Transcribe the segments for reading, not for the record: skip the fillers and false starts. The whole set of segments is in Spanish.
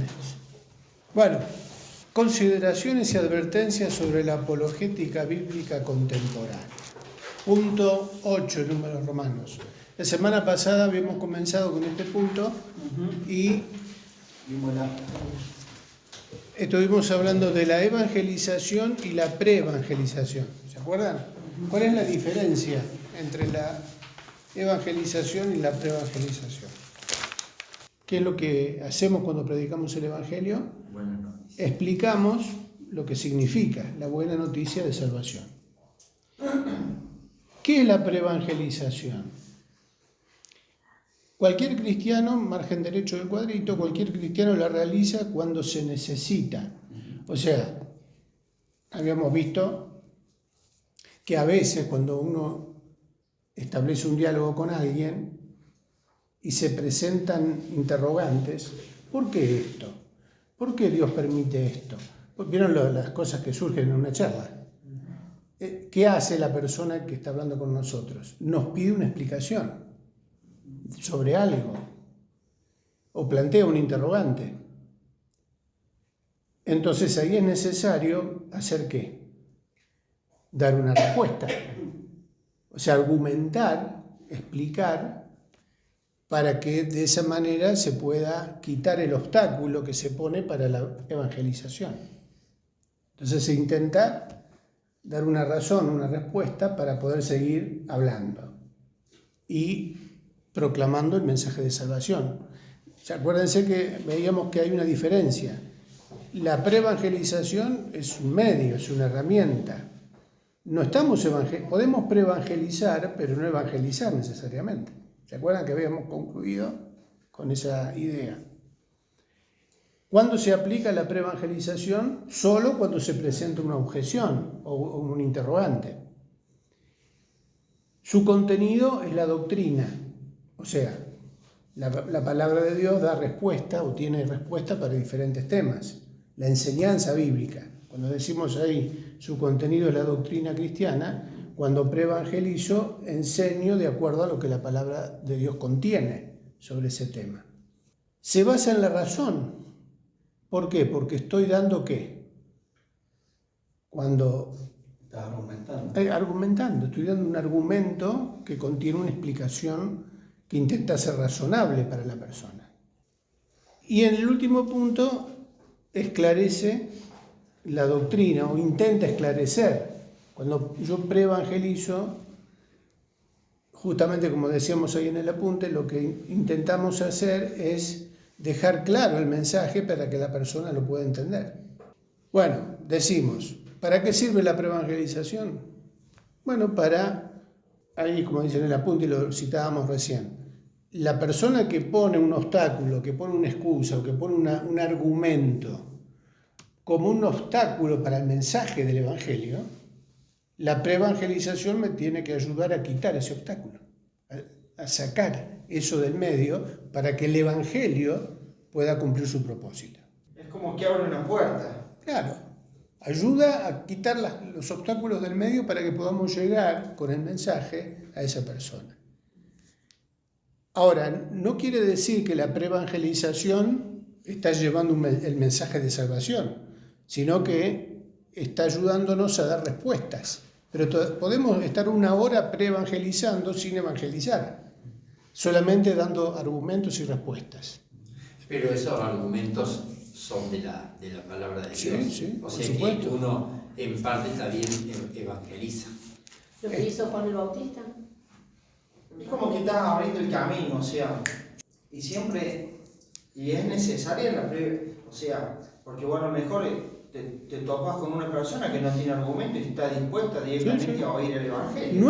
Amén. Bueno, consideraciones y advertencias sobre la apologética bíblica contemporánea. Punto 8, números romanos. La semana pasada habíamos comenzado con este punto y estuvimos hablando de la evangelización y la preevangelización. ¿Se acuerdan? ¿Cuál es la diferencia entre la evangelización y la preevangelización? ¿Qué es lo que hacemos cuando predicamos el Evangelio? Explicamos lo que significa la buena noticia de salvación. ¿Qué es la preevangelización? Cualquier cristiano, margen derecho del cuadrito, cualquier cristiano la realiza cuando se necesita. O sea, habíamos visto que a veces cuando uno establece un diálogo con alguien y se presentan interrogantes, ¿por qué esto? ¿Por qué Dios permite esto? ¿Vieron las cosas que surgen en una charla? ¿Qué hace la persona que está hablando con nosotros? Nos pide una explicación sobre algo o plantea un interrogante. Entonces ahí es necesario hacer ¿qué? Dar una respuesta. O sea, argumentar, explicar, para que de esa manera se pueda quitar el obstáculo que se pone para la evangelización. Entonces se intenta dar una razón, una respuesta para poder seguir hablando y proclamando el mensaje de salvación. Acuérdense que veíamos que hay una diferencia. La preevangelización es un medio, es una herramienta. No estamos podemos preevangelizar, pero no evangelizar necesariamente. ¿Se acuerdan que habíamos concluido con esa idea? ¿Cuándo se aplica la preevangelización? Solo cuando se presenta una objeción o un interrogante. Su contenido es la doctrina, o sea, la palabra de Dios da respuesta o tiene respuesta para diferentes temas. La enseñanza bíblica, cuando decimos ahí su contenido es la doctrina cristiana, cuando preevangelizo enseño de acuerdo a lo que la palabra de Dios contiene sobre ese tema. Se basa en la razón. ¿Por qué? Porque estoy dando ¿qué? Cuando estás argumentando. Argumentando, estoy dando un argumento que contiene una explicación que intenta ser razonable para la persona. Y en el último punto esclarece la doctrina o intenta esclarecer. Cuando yo preevangelizo, justamente como decíamos ahí en el apunte, lo que intentamos hacer es dejar claro el mensaje para que la persona lo pueda entender. Bueno, decimos, ¿para qué sirve la preevangelización? Bueno, ahí como dice en el apunte y lo citábamos recién, la persona que pone un obstáculo, que pone una excusa o que pone un argumento como un obstáculo para el mensaje del Evangelio, la preevangelización me tiene que ayudar a quitar ese obstáculo, a sacar eso del medio para que el Evangelio pueda cumplir su propósito. Es como que abre una puerta. Claro, ayuda a quitar los obstáculos del medio para que podamos llegar con el mensaje a esa persona. Ahora, no quiere decir que la preevangelización está llevando el mensaje de salvación, sino que está ayudándonos a dar respuestas. Pero podemos estar una hora preevangelizando sin evangelizar, solamente dando argumentos y respuestas. Pero esos argumentos son de la palabra de Dios. Sí, o sea que uno en parte también evangeliza. ¿Lo que hizo Juan el Bautista? Es como que estás abriendo el camino, o sea, y es necesaria la o sea, porque bueno, mejor te topas con una persona que no tiene argumento y está dispuesta directamente a oír el Evangelio.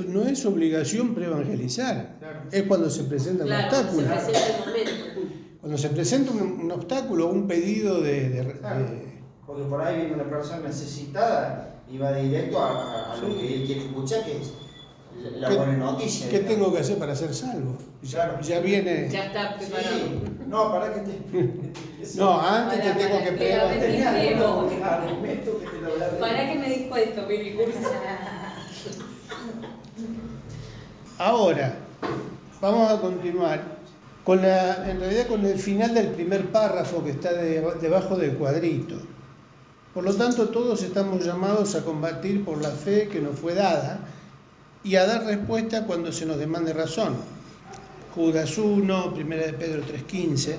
No es obligación preevangelizar, claro. Es cuando se presenta un obstáculo. Cuando se presenta un obstáculo o un pedido Porque por ahí viene una persona necesitada y va directo a lo que él quiere escuchar, que es la buena noticia. ¿Qué tengo que hacer para ser salvo? Ya viene. Ya está preparado. Sí. No, para que te. No, antes te tengo que pegar. ¿Para qué me dijo esto, mi curso? Ahora, vamos a continuar en realidad con el final del primer párrafo que está debajo del cuadrito. Por lo tanto, todos estamos llamados a combatir por la fe que nos fue dada y a dar respuesta cuando se nos demande razón. Judas 1, 1 de Pedro 3:15.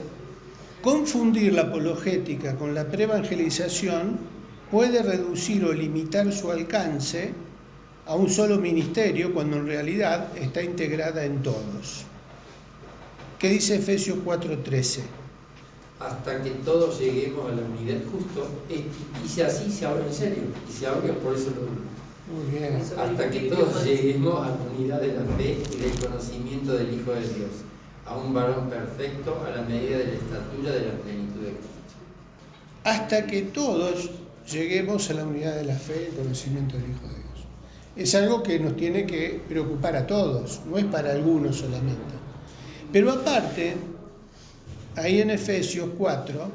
Confundir la apologética con la preevangelización puede reducir o limitar su alcance a un solo ministerio cuando en realidad está integrada en todos. ¿Qué dice Efesios 4:13? Hasta que todos lleguemos a la unidad, justo, dice así, se habla en serio, y se habla por eso lo Muy bien. hasta que todos lleguemos a la unidad de la fe y del conocimiento del Hijo de Dios, a un varón perfecto a la medida de la estatura de la plenitud de Cristo. Hasta que todos lleguemos a la unidad de la fe y el conocimiento del Hijo de Dios. Es algo que nos tiene que preocupar a todos, no es para algunos solamente. Pero aparte, ahí en Efesios 4,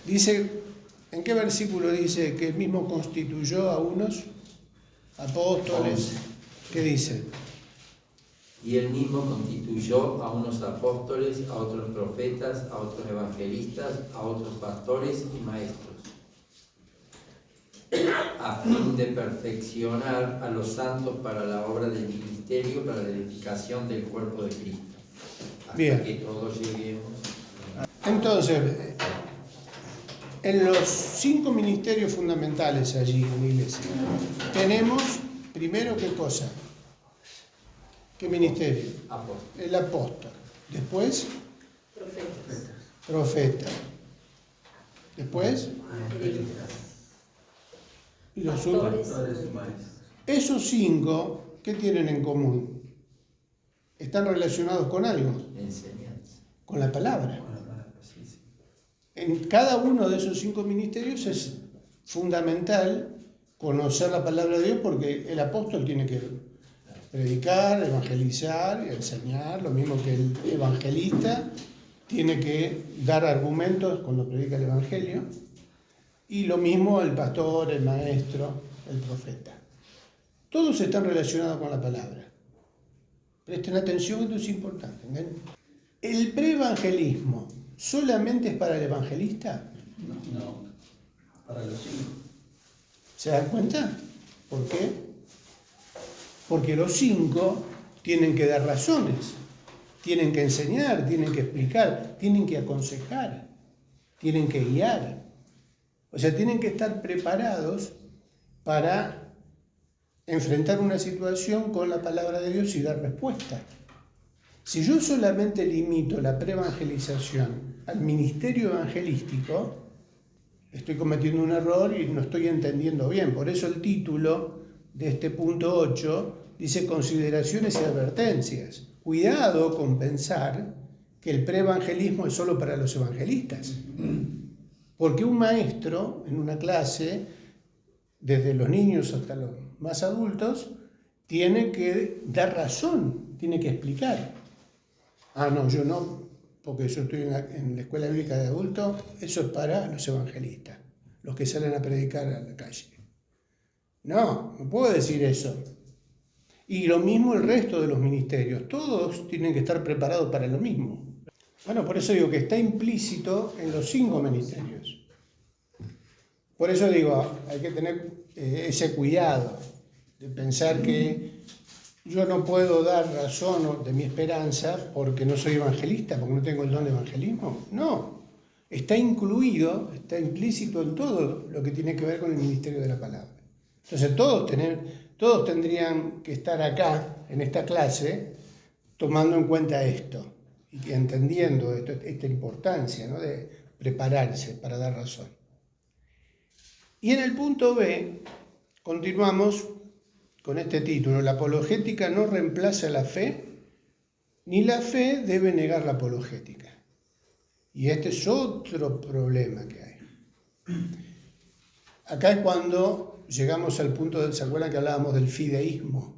dice, ¿en qué versículo dice que él mismo constituyó a unos apóstoles? ¿Qué dice? Y él mismo constituyó a unos apóstoles, a otros profetas, a otros evangelistas, a otros pastores y maestros, a fin de perfeccionar a los santos para la obra del ministerio, para la edificación del cuerpo de Cristo. Hasta Bien. que todos lleguemos. Entonces, en los 5 ministerios fundamentales allí en la iglesia, tenemos primero ¿qué cosa? ¿Qué ministerio? Apóstoles. El apóstol. Después, Profetas. profeta. Después, y los últimos. Pastores. Esos 5, ¿qué tienen en común? Están relacionados con algo, Enseñanza. con la palabra. Sí, sí. En cada uno de esos 5 ministerios es fundamental conocer la palabra de Dios porque el apóstol tiene que predicar, evangelizar, enseñar, lo mismo que el evangelista tiene que dar argumentos cuando predica el evangelio, y lo mismo el pastor, el maestro, el profeta. Todos están relacionados con la palabra. Presten atención, esto es importante. ¿Ven? ¿El preevangelismo solamente es para el evangelista? No, para los 5. ¿Se dan cuenta? ¿Por qué? Porque los 5 tienen que dar razones, tienen que enseñar, tienen que explicar, tienen que aconsejar, tienen que guiar. O sea, tienen que estar preparados para enfrentar una situación con la palabra de Dios y dar respuesta. Si yo solamente limito la preevangelización al ministerio evangelístico, estoy cometiendo un error y no estoy entendiendo bien. Por eso el título de este punto 8 dice consideraciones y advertencias. Cuidado con pensar que el preevangelismo es solo para los evangelistas. Porque un maestro en una clase, desde los niños hasta los más adultos, tiene que dar razón, tiene que explicar. Ah, no, yo no, porque yo estoy en la escuela bíblica de adultos, eso es para los evangelistas, los que salen a predicar a la calle. No, no puedo decir eso. Y lo mismo el resto de los ministerios, todos tienen que estar preparados para lo mismo. Bueno, por eso digo que está implícito en los 5 ministerios. Por eso digo, hay que tener ese cuidado de pensar que yo no puedo dar razón de mi esperanza porque no soy evangelista, porque no tengo el don de evangelismo. No, está incluido, está implícito en todo lo que tiene que ver con el ministerio de la palabra. Entonces todos tendrían que estar acá, en esta clase, tomando en cuenta esto y entendiendo esta importancia, ¿no?, de prepararse para dar razón. Y en el punto B, continuamos con este título: la apologética no reemplaza la fe, ni la fe debe negar la apologética. Y este es otro problema que hay. Acá es cuando llegamos al punto, ¿se acuerdan que hablábamos del fideísmo?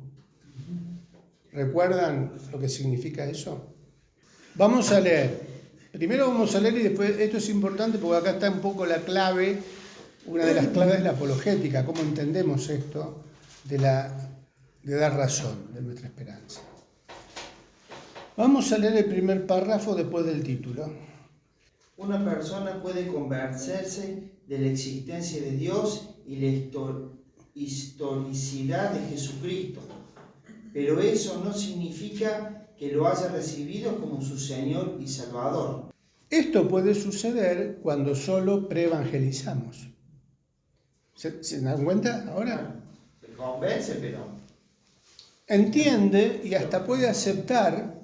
¿Recuerdan lo que significa eso? Vamos a leer. Primero vamos a leer y después, esto es importante porque acá está un poco la clave, una de las claves de la apologética, cómo entendemos esto de dar razón de nuestra esperanza. Vamos a leer el primer párrafo después del título. Una persona puede convencerse de la existencia de Dios y la historicidad de Jesucristo, pero eso no significa que lo haya recibido como su Señor y Salvador. Esto puede suceder cuando solo preevangelizamos. ¿Se dan cuenta ahora? Se convence, pero Entiende y hasta puede aceptar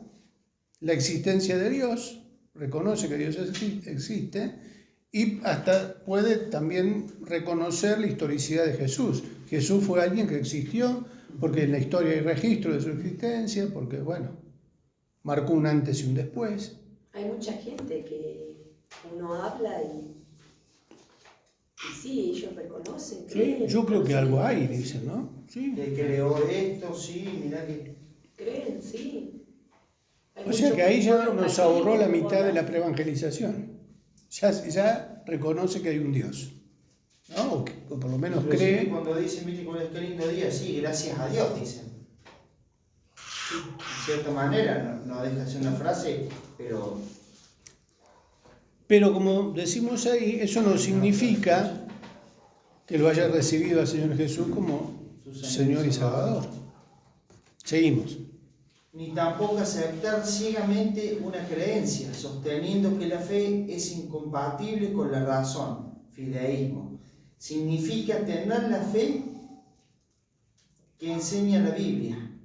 la existencia de Dios, reconoce que Dios existe y hasta puede también reconocer la historicidad de Jesús. Jesús fue alguien que existió porque en la historia hay registro de su existencia, porque, bueno, marcó un antes y un después. Hay mucha gente que uno habla y sí, ellos reconocen. Sí, yo creo que algo hay, dicen, ¿no? Sí. que creó esto, sí, mirá que... Creen, sí. Hay O sea mucho que ahí ya pueblo nos católico ahorró la que mitad de la guarda. preevangelización. Ya reconoce que hay un Dios, ¿no? O por lo menos Inclusive cree. cuando dicen, viste, qué lindo día, sí, gracias a Dios, dicen. Sí, de cierta manera, no deja de ser una frase, Pero como decimos ahí, eso no significa que lo haya recibido al Señor Jesús como Señor y Salvador. Seguimos. ni tampoco aceptar ciegamente una creencia, sosteniendo que la fe es incompatible con la razón, fideísmo. Significa tener la fe que enseña la Biblia.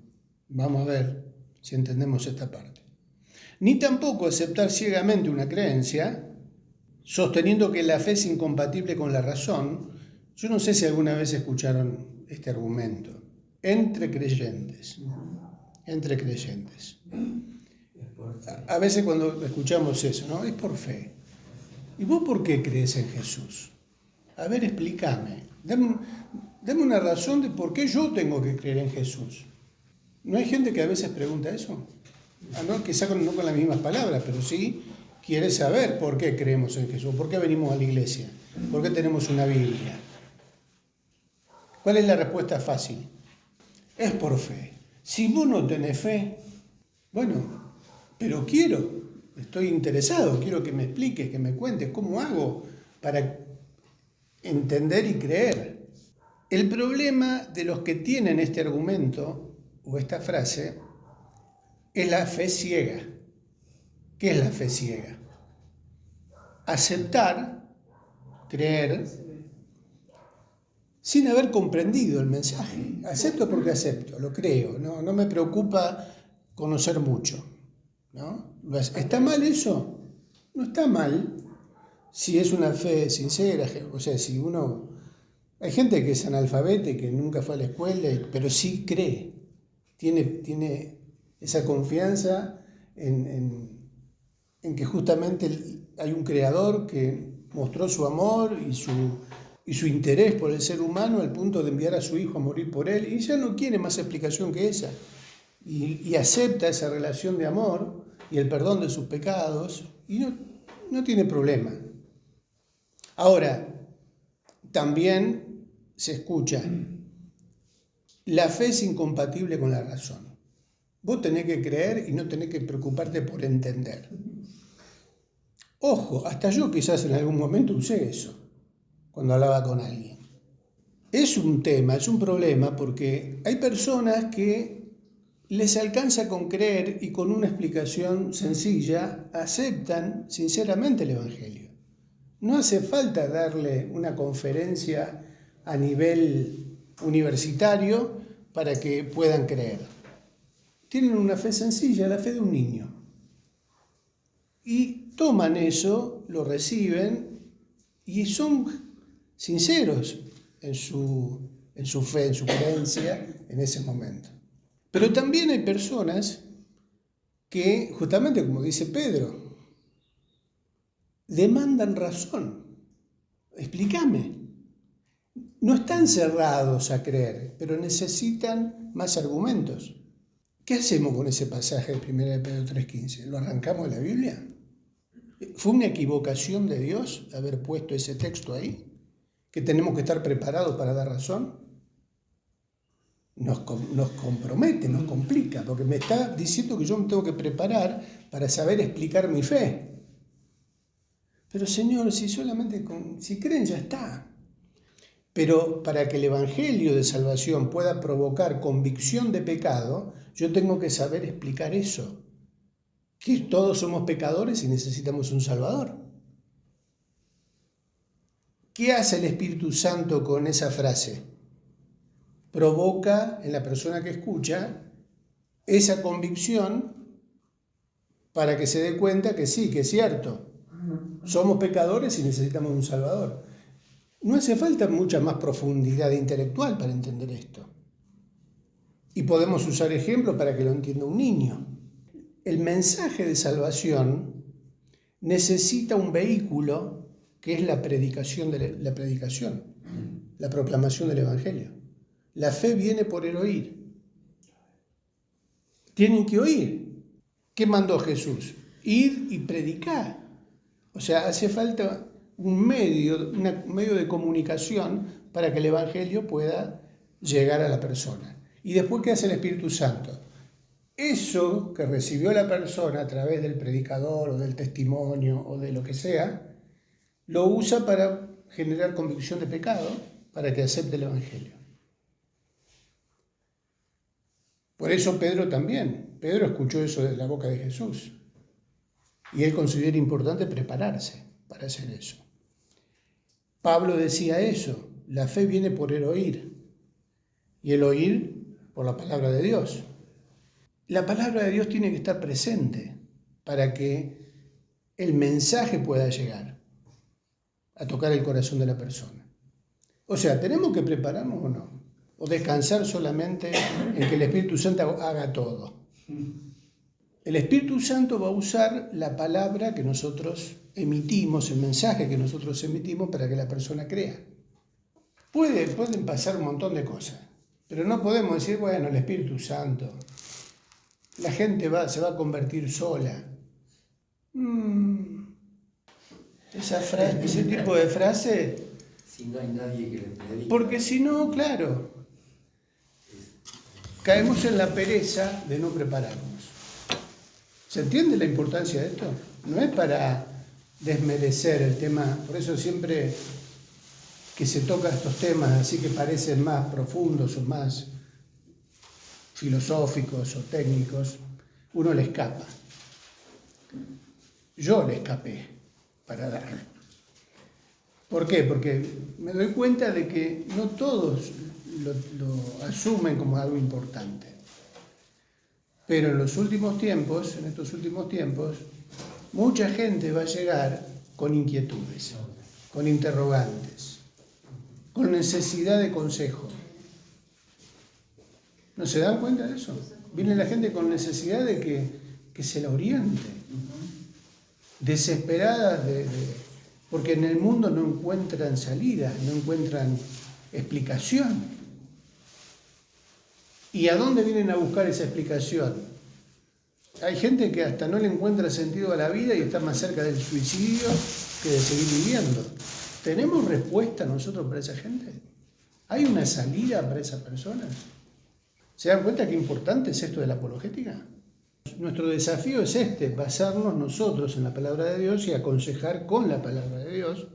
Vamos a ver si entendemos esta parte. Ni tampoco aceptar ciegamente una creencia, sosteniendo que la fe es incompatible con la razón. Yo no sé si alguna vez escucharon este argumento. Entre creyentes. A veces cuando escuchamos eso, ¿no? Es por fe. ¿Y vos por qué crees en Jesús? A ver, explícame. Dame una razón de por qué yo tengo que creer en Jesús. ¿No hay gente que a veces pregunta eso? No, quizá no con las mismas palabras, pero sí quiere saber por qué creemos en Jesús, por qué venimos a la iglesia, por qué tenemos una Biblia. ¿Cuál es la respuesta fácil? Es por fe. Si vos no tenés fe, bueno, pero estoy interesado, quiero que me expliques, que me cuentes cómo hago para entender y creer. El problema de los que tienen este argumento o esta frase es la fe ciega. ¿Qué es la fe ciega? Aceptar, creer, sin haber comprendido el mensaje. Acepto porque acepto, lo creo, no me preocupa conocer mucho, ¿no? ¿Está mal eso? No está mal si es una fe sincera, o sea, si uno... Hay gente que es analfabeta y que nunca fue a la escuela, pero sí cree, tiene esa confianza en que justamente hay un creador que mostró su amor y su interés por el ser humano al punto de enviar a su hijo a morir por él, y ya no quiere más explicación que esa, y acepta esa relación de amor y el perdón de sus pecados, y no tiene problema. Ahora, también se escucha, la fe es incompatible con la razón. Vos tenés que creer y no tenés que preocuparte por entender. Ojo, hasta yo quizás en algún momento usé eso, cuando hablaba con alguien. Es un tema, es un problema, porque hay personas que les alcanza con creer y con una explicación sencilla aceptan sinceramente el Evangelio. No hace falta darle una conferencia a nivel universitario para que puedan creer. Tienen una fe sencilla, la fe de un niño. Y toman eso, lo reciben y son sinceros en su fe, en su creencia en ese momento. Pero también hay personas que, justamente como dice Pedro, demandan razón. Explícame. No están cerrados a creer, pero necesitan más argumentos. ¿Qué hacemos con ese pasaje de 1 de Pedro 3:15? ¿Lo arrancamos de la Biblia? ¿Fue una equivocación de Dios haber puesto ese texto ahí? ¿Que tenemos que estar preparados para dar razón? nos compromete, nos complica, porque me está diciendo que yo me tengo que preparar para saber explicar mi fe. Pero Señor, si creen ya está. Pero para que el Evangelio de salvación pueda provocar convicción de pecado, yo tengo que saber explicar eso. Que todos somos pecadores y necesitamos un Salvador. ¿Qué hace el Espíritu Santo con esa frase? Provoca en la persona que escucha esa convicción para que se dé cuenta que sí, que es cierto. Somos pecadores y necesitamos un Salvador. No hace falta mucha más profundidad intelectual para entender esto. Y podemos usar ejemplos para que lo entienda un niño. El mensaje de salvación necesita un vehículo que es la predicación, la proclamación del Evangelio. La fe viene por el oír. Tienen que oír. ¿Qué mandó Jesús? Ir y predicar. O sea, hace falta un medio de comunicación para que el Evangelio pueda llegar a la persona. ¿Y después qué hace el Espíritu Santo? Eso que recibió la persona a través del predicador o del testimonio o de lo que sea, lo usa para generar convicción de pecado, para que acepte el Evangelio. Por eso Pedro también. Pedro escuchó eso de la boca de Jesús. Y él considera importante prepararse para hacer eso. Pablo decía eso, la fe viene por el oír, y el oír por la palabra de Dios. La palabra de Dios tiene que estar presente para que el mensaje pueda llegar a tocar el corazón de la persona. O sea, ¿tenemos que prepararnos o no? ¿O descansar solamente en que el Espíritu Santo haga todo? El Espíritu Santo va a usar la palabra que nosotros emitimos, el mensaje que nosotros emitimos para que la persona crea. Pueden pasar un montón de cosas, pero no podemos decir, bueno, el Espíritu Santo, la gente se va a convertir sola. Ese tipo de frase. Si no hay nadie que le predique. Porque si no, claro, caemos en la pereza de no prepararnos. ¿Se entiende la importancia de esto? No es para desmerecer el tema, por eso siempre que se toca estos temas así que parecen más profundos o más filosóficos o técnicos, uno le escapa. Yo le escapé para darlo. ¿Por qué? Porque me doy cuenta de que no todos lo asumen como algo importante. Pero en estos últimos tiempos, mucha gente va a llegar con inquietudes, con interrogantes, con necesidad de consejo. ¿No se dan cuenta de eso? Viene la gente con necesidad de que se la oriente, desesperada porque en el mundo no encuentran salida, no encuentran explicación. ¿Y a dónde vienen a buscar esa explicación? Hay gente que hasta no le encuentra sentido a la vida y está más cerca del suicidio que de seguir viviendo. ¿Tenemos respuesta nosotros para esa gente? ¿Hay una salida para esas personas? ¿Se dan cuenta qué importante es esto de la apologética? Nuestro desafío es basarnos nosotros en la palabra de Dios y aconsejar con la palabra de Dios,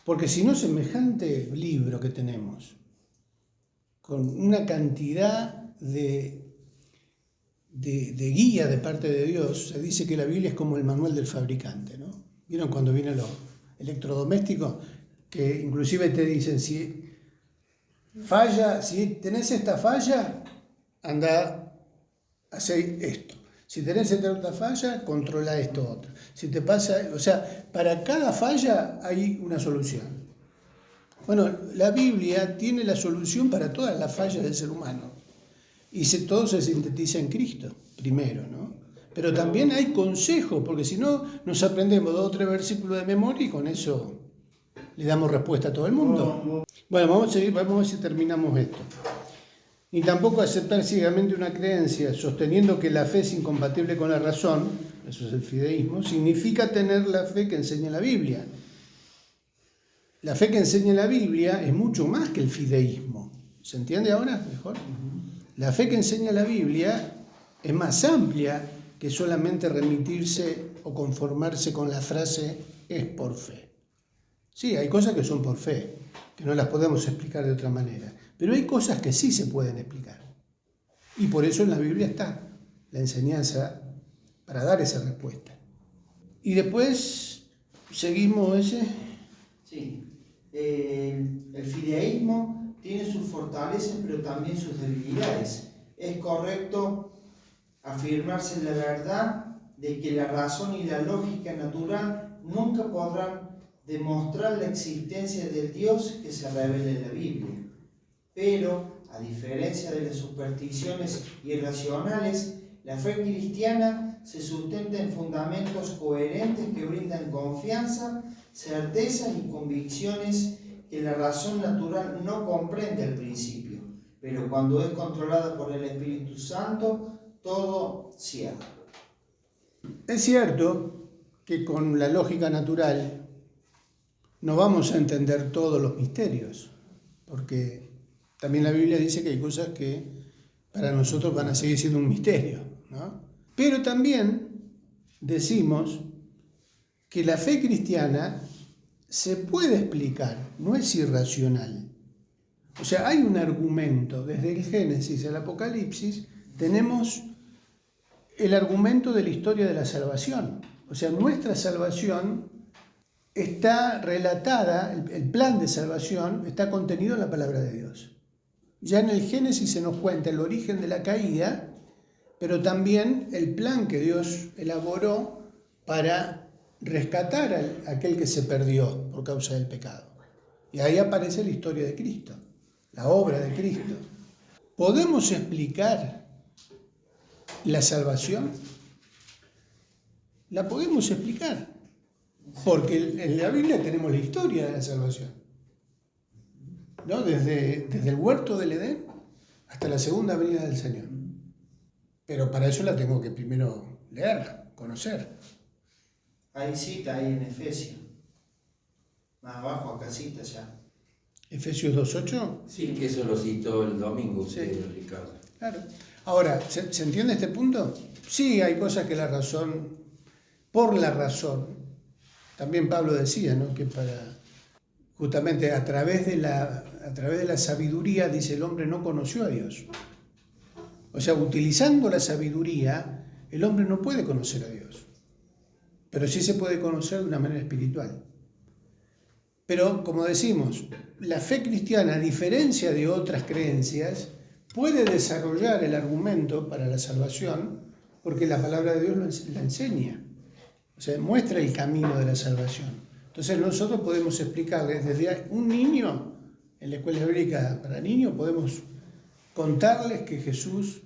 porque si no, semejante libro que tenemos, con una cantidad de guía de parte de Dios, se dice que la Biblia es como el manual del fabricante, ¿no? ¿Vieron cuando vienen los electrodomésticos? Que inclusive te dicen, si tenés esta falla, anda, hacé esto. Si tenés esta otra falla, controla esto otro. Si te pasa, o sea, para cada falla hay una solución. Bueno, la Biblia tiene la solución para todas las fallas del ser humano. Y todo se sintetiza en Cristo, primero, ¿no? Pero también hay consejos, porque si no, nos aprendemos 2 o 3 versículos de memoria y con eso le damos respuesta a todo el mundo. Bueno, vamos a ver si terminamos esto. Ni tampoco aceptar ciegamente una creencia, sosteniendo que la fe es incompatible con la razón, eso es el fideísmo, significa tener la fe que enseña la Biblia. La fe que enseña la Biblia es mucho más que el fideísmo. ¿Se entiende ahora mejor? La fe que enseña la Biblia es más amplia que solamente remitirse o conformarse con la frase es por fe. Sí, hay cosas que son por fe, que no las podemos explicar de otra manera, pero hay cosas que sí se pueden explicar. Y por eso en la Biblia está la enseñanza para dar esa respuesta. Y después seguimos ese. Sí, el fideísmo tiene sus fortalezas, pero también sus debilidades. Es correcto afirmarse la verdad de que la razón y la lógica natural nunca podrán demostrar la existencia del Dios que se revela en la Biblia. Pero, a diferencia de las supersticiones irracionales, la fe cristiana se sustenta en fundamentos coherentes que brindan confianza, certezas y convicciones que la razón natural no comprende al principio, pero cuando es controlada por el Espíritu Santo, todo cierra. Es cierto que con la lógica natural no vamos a entender todos los misterios, porque también la Biblia dice que hay cosas que para nosotros van a seguir siendo un misterio, ¿no? Pero también decimos que la fe cristiana se puede explicar, no es irracional. O sea, hay un argumento, desde el Génesis al Apocalipsis, tenemos el argumento de la historia de la salvación. O sea, nuestra salvación está relatada, el plan de salvación está contenido en la palabra de Dios. Ya en el Génesis se nos cuenta el origen de la caída, pero también el plan que Dios elaboró para rescatar a aquel que se perdió por causa del pecado. Y ahí aparece la historia de Cristo, la obra de Cristo. ¿Podemos explicar la salvación? La podemos explicar, porque en la Biblia tenemos la historia de la salvación, ¿no? Desde el huerto del Edén hasta la segunda venida del Señor. Pero para eso la tengo que primero leer, conocer. Hay cita ahí en Efesios. Más abajo, acá cita ya. Efesios 2.8. Sí, que eso lo citó el domingo usted, Sí. Ricardo. Claro. Ahora, ¿se entiende este punto? Sí, hay cosas que la razón, por la razón, también Pablo decía, ¿no? Que justamente a través de la sabiduría, dice, el hombre no conoció a Dios. O sea, utilizando la sabiduría, el hombre no puede conocer a Dios, pero sí se puede conocer de una manera espiritual. Pero, como decimos, la fe cristiana, a diferencia de otras creencias, puede desarrollar el argumento para la salvación porque la palabra de Dios la enseña. O sea, muestra el camino de la salvación. Entonces nosotros podemos explicarle desde un niño, en la escuela bíblica para niños, podemos contarles que Jesús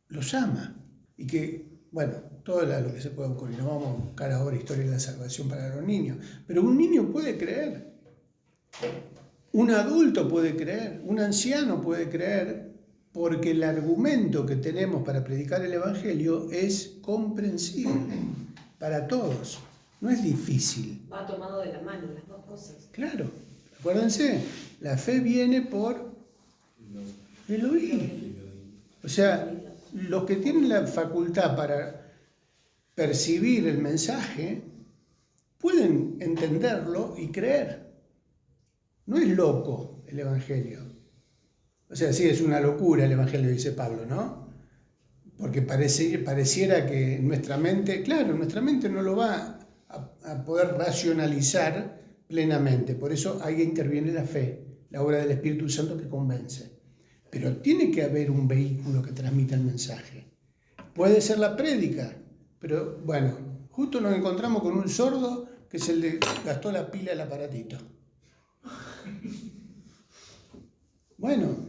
los ama y que, bueno, todo lo que se puede ocurrir. No vamos a buscar ahora historia de la salvación para los niños, pero un niño puede creer, un adulto puede creer, un anciano puede creer, porque el argumento que tenemos para predicar el Evangelio es comprensible para todos, no es difícil. Va tomado de la mano las dos cosas. Claro, acuérdense, la fe viene por el oír. O sea, los que tienen la facultad para percibir el mensaje pueden entenderlo y creer. No es loco el Evangelio. O sea, sí es una locura el Evangelio, dice Pablo, ¿no? Porque pareciera que en nuestra mente, claro, nuestra mente no lo va a poder racionalizar plenamente. Por eso ahí interviene la fe, la obra del Espíritu Santo que convence. Pero tiene que haber un vehículo que transmita el mensaje. Puede ser la prédica, pero bueno, justo nos encontramos con un sordo que se le gastó la pila del aparatito. Bueno,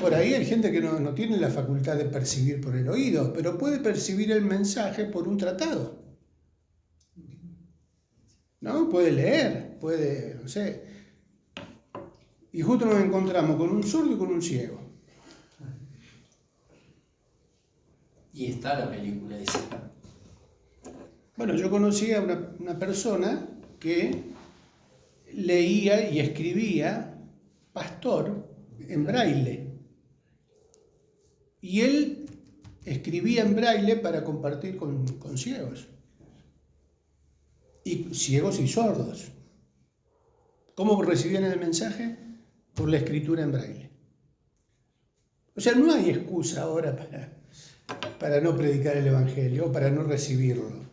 por ahí hay gente que no tiene la facultad de percibir por el oído, pero puede percibir el mensaje por un tratado. ¿No? Puede leer, puede, no sé. Y justo nos encontramos con un sordo y con un ciego. Y está la película esa. Bueno, yo conocí a una persona que leía y escribía, pastor, en braille. Y él escribía en braille para compartir con ciegos. Y ciegos y sordos. ¿Cómo recibían el mensaje? Por la escritura en braille. O sea, no hay excusa ahora para no predicar el Evangelio o para no recibirlo.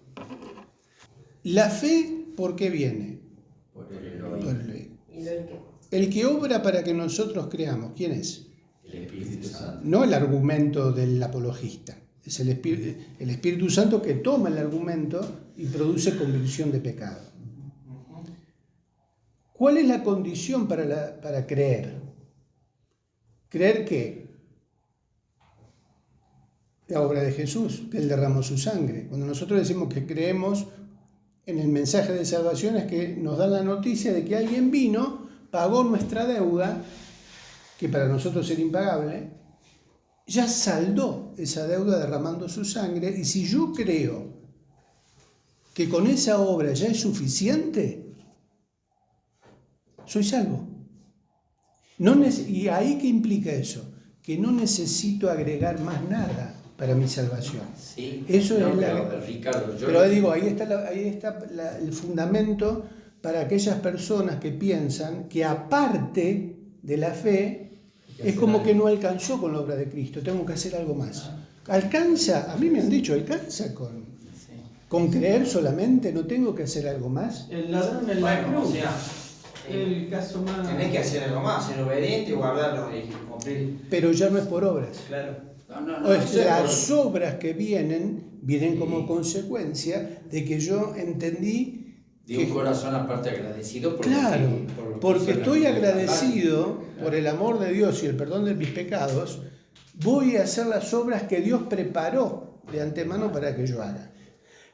La fe, ¿por qué viene? Por el oír. Por el oír. ¿Y lo que? El que obra para que nosotros creamos, ¿quién es? El Espíritu Santo. No el argumento del apologista. Es el Espíritu Santo que toma el argumento y produce convicción de pecado. ¿Cuál es la condición para creer? ¿Creer qué? La obra de Jesús, que Él derramó su sangre. Cuando nosotros decimos que creemos en el mensaje de salvación es que nos da la noticia de que alguien vino, pagó nuestra deuda, que para nosotros era impagable, ya saldó esa deuda derramando su sangre, y si yo creo que con esa obra ya es suficiente, soy salvo. ¿Y ahí qué implica eso? Que no necesito agregar más nada para mi salvación. Sí, Eso no, es pero, Ricardo, pero digo, ahí está el fundamento para aquellas personas que piensan que aparte de la fe, es como que no alcanzó con la obra de Cristo, tengo que hacer algo más. Alcanza, a mí me han dicho, alcanza con creer solamente, no tengo que hacer algo más. El ladrón en la Bueno, cruz. o sea, El caso más. tenés que hacer algo más, ser obediente, guardarlo y cumplir. Pero ya no es por obras. Claro. O sea, las obras que vienen como consecuencia de que yo entendí de un corazón aparte agradecido por claro, por lo que porque hizo la estoy vida. agradecido por el amor de Dios y el perdón de mis pecados, voy a hacer las obras que Dios preparó de antemano para que yo haga.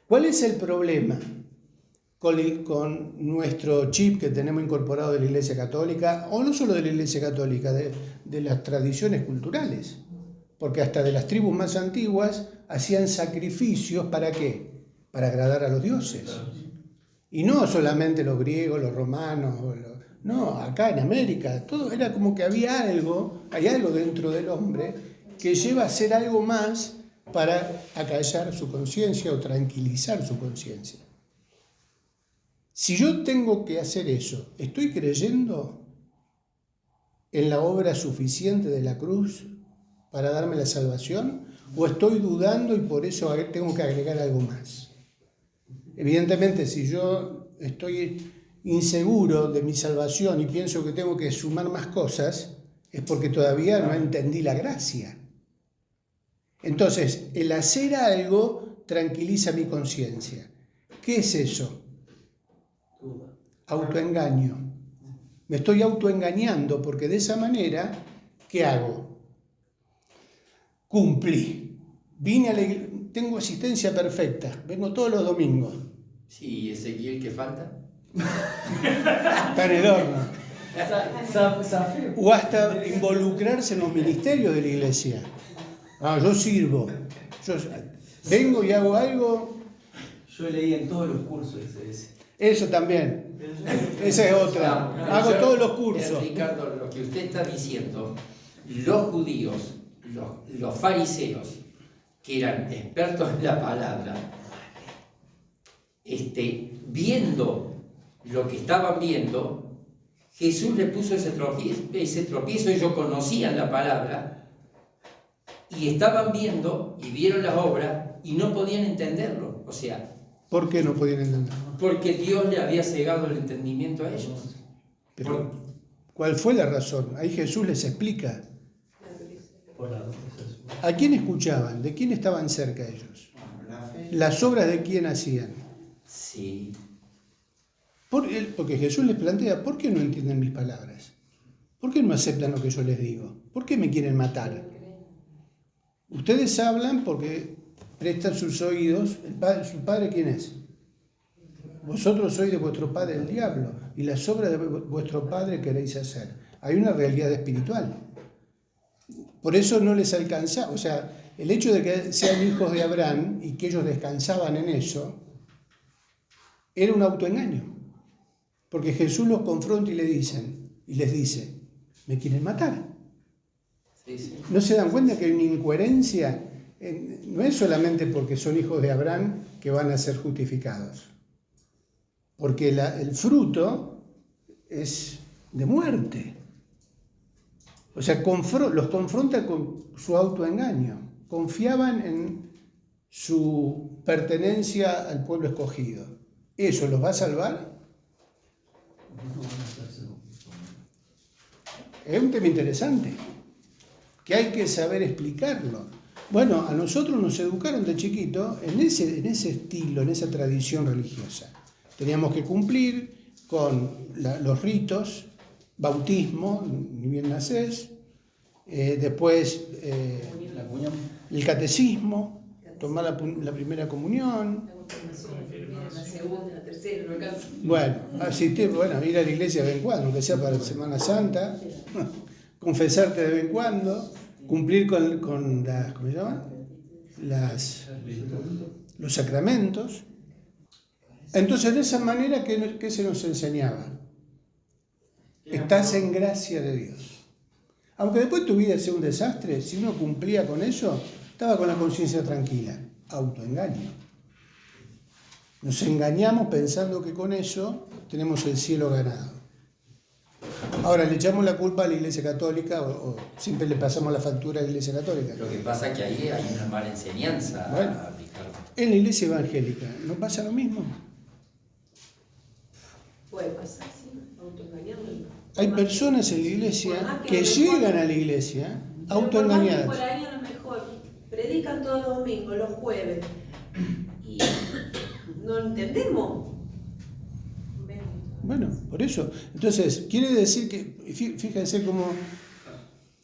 ¿Cuál es el problema con nuestro chip que tenemos incorporado de la Iglesia Católica, o no solo de la Iglesia Católica, de las tradiciones culturales? Porque hasta de las tribus más antiguas hacían sacrificios, ¿para qué? Para agradar a los dioses. Y no solamente los griegos, los romanos, no, acá en América, todo era como que hay algo dentro del hombre que lleva a hacer algo más para acallar su conciencia o tranquilizar su conciencia. Si yo tengo que hacer eso, ¿estoy creyendo en la obra suficiente de la cruz para darme la salvación? ¿O estoy dudando y por eso tengo que agregar algo más? Evidentemente, si yo estoy inseguro de mi salvación y pienso que tengo que sumar más cosas, es porque todavía no entendí la gracia. Entonces, el hacer algo tranquiliza mi conciencia. ¿Qué es eso? Autoengaño. Me estoy autoengañando porque de esa manera, ¿qué hago? Cumplí. Vine a la iglesia, tengo asistencia perfecta, vengo todos los domingos. Sí, ¿y Ezequiel qué falta? Está en el horno. O hasta involucrarse en los ministerios de la iglesia. Yo sirvo. Yo vengo y hago algo. Yo leí en todos los cursos ese. Eso también. Esa es otra. Hago todos los cursos. Ricardo, lo que usted está diciendo, los judíos, los fariseos, que eran expertos en la palabra, viendo lo que estaban viendo, Jesús le puso ese tropiezo, ellos conocían la palabra y estaban viendo y vieron las obras y no podían entenderlo. O sea, ¿por qué no podían entenderlo? porque Dios le había cegado el entendimiento a ellos. Pero, ¿cuál fue la razón? Ahí Jesús les explica. Por la ¿A quién escuchaban? ¿De quién estaban cerca ellos? La fe. ¿Las obras de quién hacían? Sí. Porque Jesús les plantea, ¿por qué no entienden mis palabras? ¿Por qué no aceptan lo que yo les digo? ¿Por qué me quieren matar? Ustedes hablan porque prestan sus oídos. ¿Su padre quién es? Vosotros sois de vuestro padre el diablo, y las obras de vuestro padre queréis hacer. Hay una realidad espiritual. Por eso no les alcanza, o sea, el hecho de que sean hijos de Abraham y que ellos descansaban en eso, era un autoengaño. Porque Jesús los confronta y les dice, ¿me quieren matar? Sí, sí. ¿No se dan cuenta que hay una incoherencia? No es solamente porque son hijos de Abraham que van a ser justificados, porque el fruto es de muerte. O sea, los confronta con su autoengaño. Confiaban en su pertenencia al pueblo escogido. ¿Eso los va a salvar? Es un tema interesante, que hay que saber explicarlo. Bueno, a nosotros nos educaron de chiquito en ese estilo, en esa tradición religiosa. Teníamos que cumplir con los ritos, bautismo, ni bien nacés, después el catecismo, tomar la primera comunión. La segunda, la tercera, no alcanza. Bueno, asistir, ir a la iglesia de vez en cuando, aunque sea para Semana Santa, confesarte de vez en cuando, cumplir con las, ¿cómo se llama? Los sacramentos. Entonces, de esa manera, ¿qué se nos enseñaba? Estás en gracia de Dios. Aunque después tu vida sea un desastre, si uno cumplía con eso, estaba con la conciencia tranquila. Autoengaño. Nos engañamos pensando que con eso tenemos el cielo ganado. Ahora, ¿le echamos la culpa a la Iglesia Católica o siempre le pasamos la factura a la Iglesia Católica? Lo que pasa es que ahí hay una mala enseñanza, Bueno, Ricardo. en la Iglesia Evangélica, ¿no pasa lo mismo? Puede pasar, sí, autoengañándolo. Hay personas en la Iglesia que llegan a la Iglesia Por autoengañadas. ahí a lo mejor predican todos los domingos, los jueves, y no entendemos. Bueno, por eso. Entonces, quiere decir que, fíjense cómo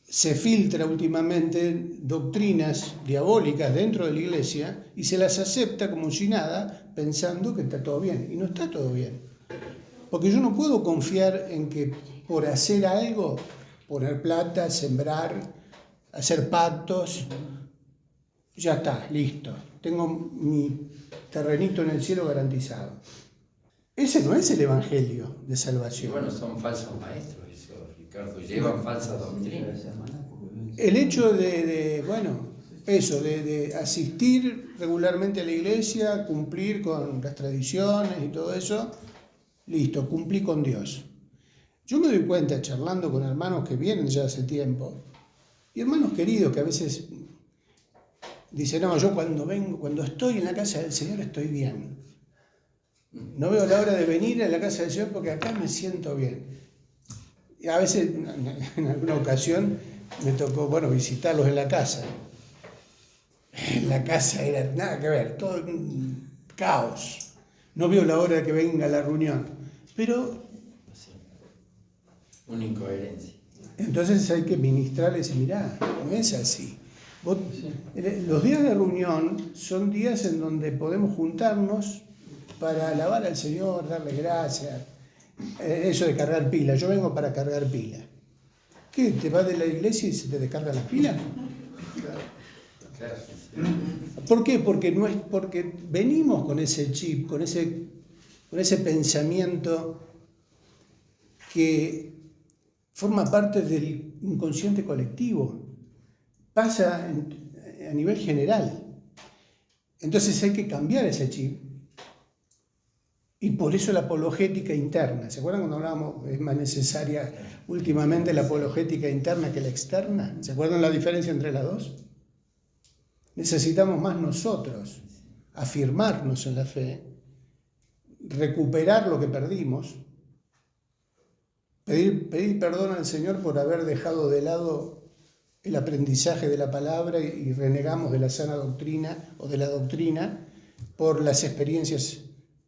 se filtra últimamente doctrinas diabólicas dentro de la Iglesia y se las acepta como si nada, pensando que está todo bien. Y no está todo bien. Porque yo no puedo confiar en que por hacer algo, poner plata, sembrar, hacer pactos, ya está, listo. Tengo mi terrenito en el cielo garantizado. Ese no es el Evangelio de Y salvación. bueno, son falsos maestros eso, Ricardo, llevan falsas doctrinas. El hecho de asistir regularmente a la iglesia, cumplir con las tradiciones y todo eso, listo, cumplí con Dios. Yo me doy cuenta, charlando con hermanos que vienen ya hace tiempo, y hermanos queridos que a veces dicen, no, yo cuando estoy en la casa del Señor estoy bien. No veo la hora de venir a la casa del Señor porque acá me siento bien. Y a veces, en alguna ocasión, me tocó, visitarlos en la casa. En la casa era nada que ver, todo un caos. No veo la hora de que venga la reunión. Pero Sí. Una incoherencia. entonces hay que ministrarles y mirá, no es así. Los días de reunión son días en donde podemos juntarnos para alabar al Señor, darle gracias. Eso de cargar pilas, yo vengo para cargar pilas. ¿Qué? ¿Te vas de la iglesia y se te descargan las pilas? Claro. ¿Por qué? Porque venimos con ese chip, con ese pensamiento que forma parte del inconsciente colectivo. Pasa a nivel general. Entonces hay que cambiar ese chip. Y por eso la apologética interna. ¿Se acuerdan cuando hablábamos, es más necesaria últimamente la apologética interna que la externa? ¿Se acuerdan la diferencia entre las dos? Necesitamos más nosotros afirmarnos en la fe, recuperar lo que perdimos, pedir perdón al Señor por haber dejado de lado el aprendizaje de la palabra y renegamos de la sana doctrina o de la doctrina por las experiencias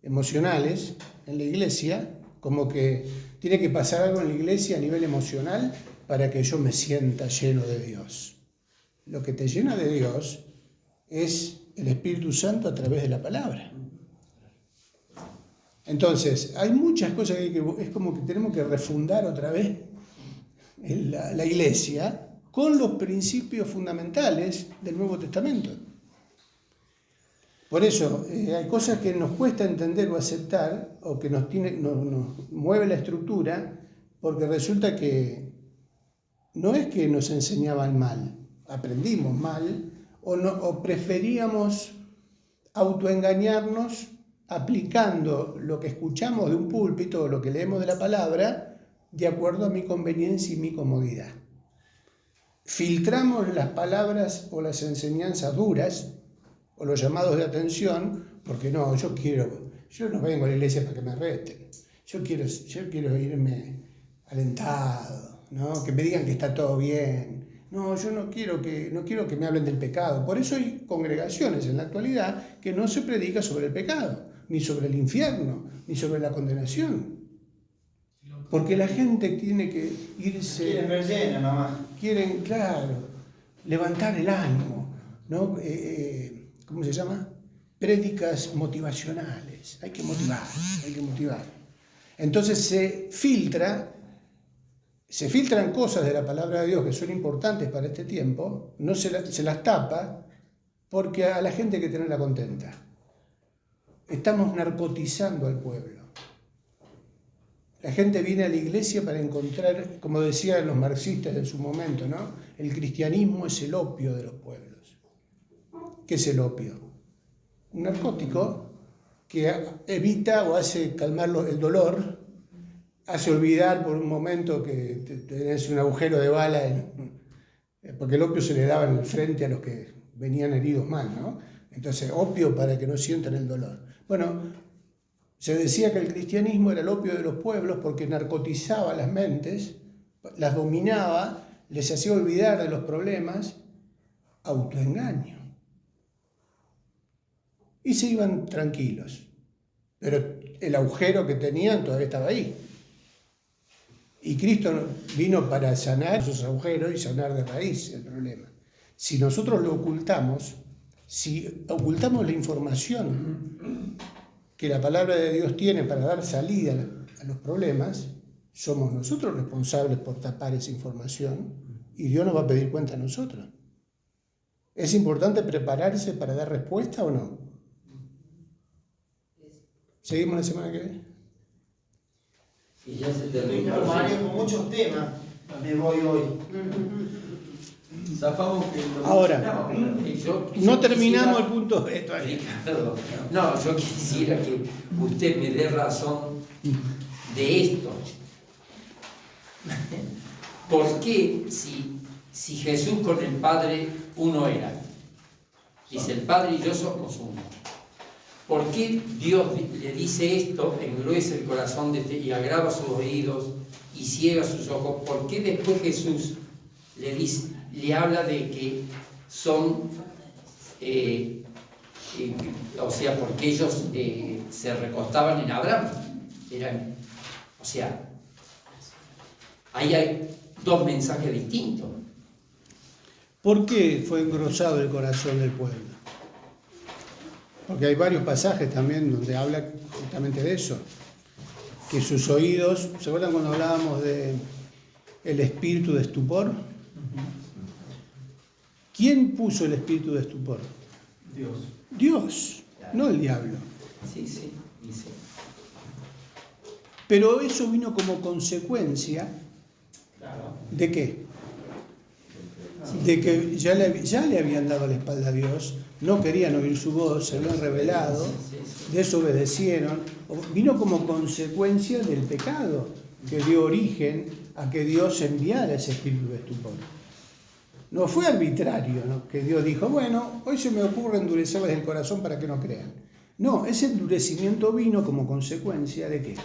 emocionales en la iglesia, como que tiene que pasar algo en la iglesia a nivel emocional para que yo me sienta lleno de Dios. Lo que te llena de Dios es el Espíritu Santo a través de la palabra. Entonces, hay muchas cosas que es como que tenemos que refundar otra vez la iglesia con los principios fundamentales del Nuevo Testamento. Por eso, hay cosas que nos cuesta entender o aceptar, o que nos mueve la estructura, porque resulta que no es que nos enseñaban mal, aprendimos mal, o preferíamos autoengañarnos aplicando lo que escuchamos de un púlpito o lo que leemos de la palabra de acuerdo a mi conveniencia y mi comodidad. Filtramos las palabras o las enseñanzas duras o los llamados de atención, porque no, yo no vengo a la iglesia para que me reten, yo quiero irme alentado, ¿no? Que me digan que está todo bien. No, yo no quiero que me hablen del pecado. Por eso hay congregaciones en la actualidad que no se predica sobre el pecado, ni sobre el infierno, ni sobre la condenación. Porque la gente tiene que irse... Quieren ver lleno nomás. Quieren, claro, levantar el ánimo, ¿no? ¿Cómo se llama? Prédicas motivacionales. Hay que motivar. Entonces se filtran cosas de la palabra de Dios que son importantes para este tiempo, no se las tapa, porque a la gente hay que tenerla contenta. Estamos narcotizando al pueblo. La gente viene a la iglesia para encontrar, como decían los marxistas en su momento, ¿no? El cristianismo es el opio de los pueblos. ¿Qué es el opio? Un narcótico que evita o hace calmar el dolor, hace olvidar por un momento que tenés un agujero de bala, porque el opio se le daba en el frente a los que venían heridos mal, ¿no? Entonces, opio para que no sientan el dolor. Bueno, se decía que el cristianismo era el opio de los pueblos porque narcotizaba las mentes, las dominaba, les hacía olvidar de los problemas, autoengaño. Y se iban tranquilos, pero el agujero que tenían todavía estaba ahí. Y Cristo vino para sanar esos agujeros y sanar de raíz el problema. Si nosotros lo ocultamos, si ocultamos la información que la palabra de Dios tiene para dar salida a los problemas, somos nosotros responsables por tapar esa información y Dios nos va a pedir cuenta a nosotros. ¿Es importante prepararse para dar respuesta o no? ¿Seguimos la semana que viene? Y ya se Estoy terminó. con Mario con muchos temas. Me voy hoy. Zafamos que lo... Ahora, yo no terminamos el quisiera- punto de esto. Ricardo, no, yo quisiera que usted me dé razón de esto. ¿Por qué si Jesús con el Padre uno era? Dice, el Padre y yo somos uno. ¿Por qué Dios le dice esto, engruesa el corazón y agrava sus oídos y ciega sus ojos? ¿Por qué después Jesús le habla de que son, o sea, porque ellos se recostaban en Abraham? O sea, ahí hay dos mensajes distintos. ¿Por qué fue engrosado el corazón del pueblo? Porque hay varios pasajes también donde habla justamente de eso. Que sus oídos, ¿se acuerdan cuando hablábamos de el espíritu de estupor? ¿Quién puso el espíritu de estupor? Dios. Dios, no el diablo. Sí, dice. Pero eso vino como consecuencia ¿de qué? De que ya le habían dado la espalda a Dios, no querían oír su voz, se habían rebelado, desobedecieron. Vino como consecuencia del pecado que dio origen a que Dios enviara ese espíritu de estupor. No fue arbitrario, ¿no? Que Dios dijo, bueno, hoy se me ocurre endurecerles el corazón para que no crean. No, ese endurecimiento vino como consecuencia ¿de qué?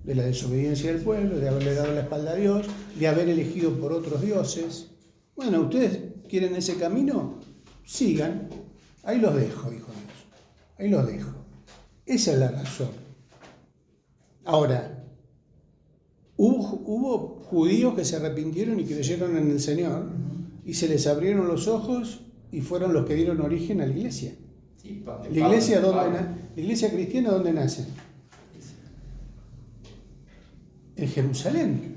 De la desobediencia del pueblo, de haberle dado la espalda a Dios, de haber elegido por otros dioses. Bueno, ¿ustedes quieren ese camino? Sigan. Ahí los dejo, dijo Dios. Ahí los dejo. Esa es la razón. Ahora, hubo judíos que se arrepintieron y creyeron en el Señor y se les abrieron los ojos y fueron los que dieron origen a la iglesia. Sí, La iglesia cristiana, ¿dónde nace? En Jerusalén,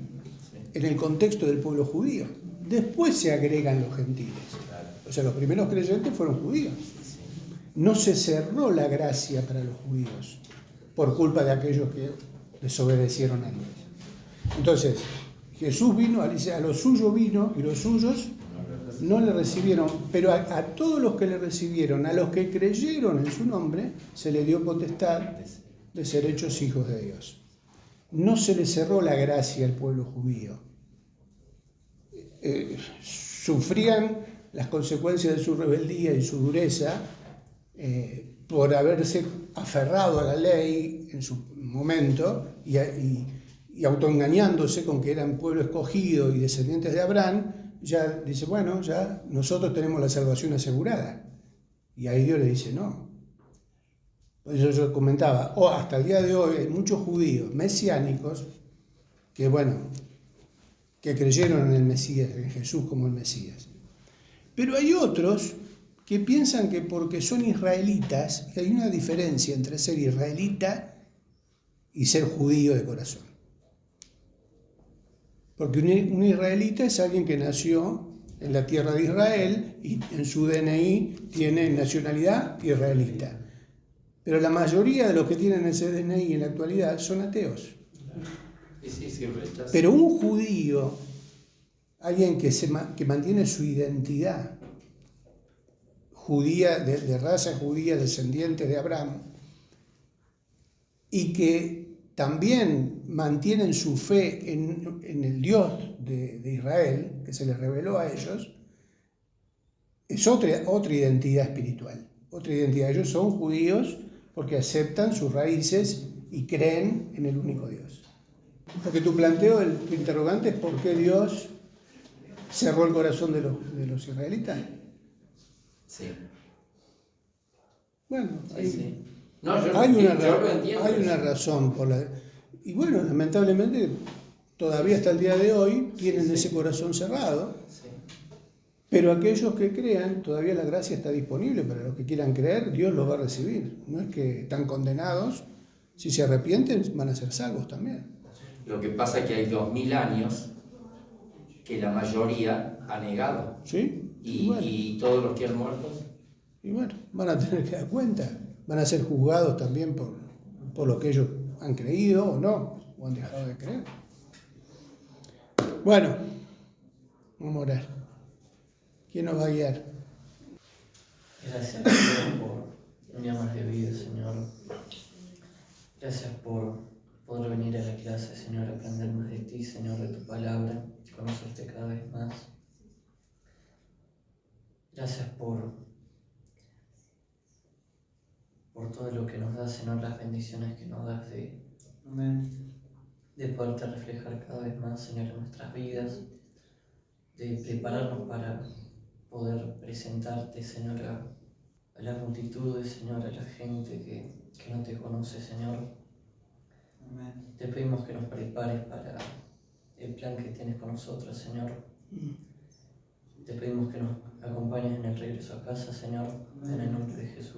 en el contexto del pueblo judío. Después se agregan los gentiles. O sea, los primeros creyentes fueron judíos. No se cerró la gracia para los judíos por culpa de aquellos que desobedecieron a Dios. Entonces, Jesús vino, dice, a los suyos vino y los suyos no le recibieron, pero a todos los que le recibieron, a los que creyeron en su nombre, se le dio potestad de ser hechos hijos de Dios. No se le cerró la gracia al pueblo judío. Sufrían las consecuencias de su rebeldía y su dureza por haberse aferrado a la ley en su momento y autoengañándose con que eran pueblo escogido y descendientes de Abraham. Ya dice, bueno, ya nosotros tenemos la salvación asegurada. Y ahí Dios le dice, no. Por eso yo comentaba, hasta el día de hoy hay muchos judíos mesiánicos que, bueno, que creyeron en el Mesías, en Jesús como el Mesías. Pero hay otros que piensan que porque son israelitas, que hay una diferencia entre ser israelita y ser judío de corazón. Porque un israelita es alguien que nació en la tierra de Israel y en su DNI tiene nacionalidad israelita. Pero la mayoría de los que tienen ese DNI en la actualidad son ateos. Pero un judío, alguien que mantiene su identidad judía, de raza judía, descendiente de Abraham, y que también mantienen su fe en el Dios de Israel, que se les reveló a ellos, es otra identidad espiritual, otra identidad. Ellos son judíos porque aceptan sus raíces y creen en el único Dios. Porque tu planteo, tu interrogante es por qué Dios cerró el corazón de los israelitas. Sí. Bueno, Sí. No, yo hay lo entiendo. Hay una razón por la... Y bueno, lamentablemente, todavía hasta el día de hoy tienen ese corazón cerrado. Sí. Pero aquellos que crean, todavía la gracia está disponible para los que quieran creer, Dios los va a recibir. No es que están condenados, si se arrepienten van a ser salvos también. Lo que pasa es que hay 2000 años que la mayoría ha negado. ¿Sí? Y todos los que han muerto. Y bueno, van a tener que dar cuenta. Van a ser juzgados también por lo que ellos han creído o no, o han dejado de creer. Bueno, vamos a orar. ¿Quién nos va a guiar? Gracias, Señor, por un día más de vida, Señor. Gracias por poder venir a la clase, Señor, a aprender más de ti, Señor, de tu palabra, conocerte cada vez más. Gracias por todo lo que nos das, Señor, las bendiciones que nos das de poderte reflejar cada vez más, Señor, en nuestras vidas, de prepararnos para poder presentarte, Señor, a las multitudes, Señor, a la gente que no te conoce, Señor. Amén. Te pedimos que nos prepares para el plan que tienes con nosotros, Señor. Te pedimos que nos acompañes en el regreso a casa, Señor, en el nombre de Jesús.